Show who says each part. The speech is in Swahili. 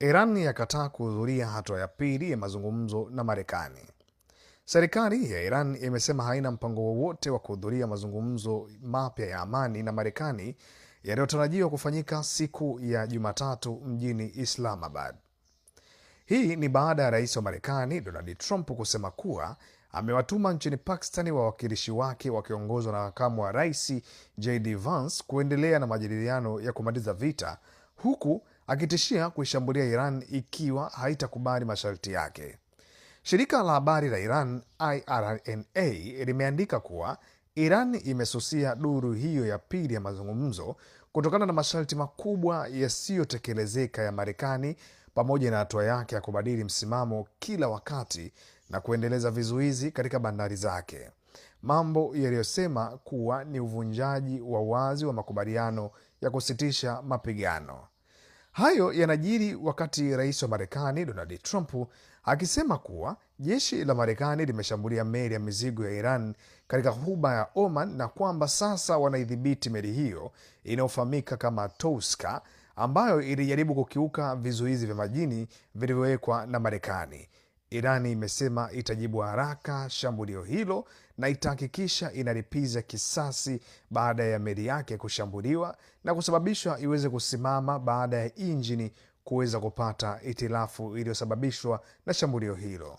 Speaker 1: Iran yakataa kuhudhuria hatua ya pili ya mazungumzo na Marekani. Serikali ya Iran imesema haina mpango wowote wa kuhudhuria mazungumzo mapya ya amani na Marekani yanayotarajiwa kufanyika siku ya Jumatatu mjini Islamabad. Hii ni baada ya rais wa Marekani Donald Trump kusema kuwa amewatuma nchini Pakistani wawakilishi wake wakiongozwa na makamu wa rais JD Vance kuendelea na majadiliano ya kumaliza vita, huku akitishia kuishambulia Iran ikiwa haitakubali masharti yake. Shirika la habari la Iran IRNA limeandika kuwa Iran imesusia duru hiyo ya pili ya mazungumzo kutokana na masharti makubwa yasiyotekelezeka ya Marekani pamoja na hatua yake ya kubadili msimamo kila wakati na kuendeleza vizuizi katika bandari zake, mambo yaliyosema kuwa ni uvunjaji wa wazi wa makubaliano ya kusitisha mapigano. Hayo yanajiri wakati rais wa Marekani Donald Trump akisema kuwa jeshi la Marekani limeshambulia meli ya mizigo ya Iran katika ghuba ya Oman na kwamba sasa wanaidhibiti meli hiyo inayofahamika kama Touska, ambayo ilijaribu kukiuka vizuizi vya majini vilivyowekwa na Marekani. Irani imesema itajibu haraka shambulio hilo na itahakikisha inalipiza kisasi baada ya meli yake kushambuliwa na kusababishwa iweze kusimama baada ya injini kuweza kupata itilafu iliyosababishwa na shambulio hilo.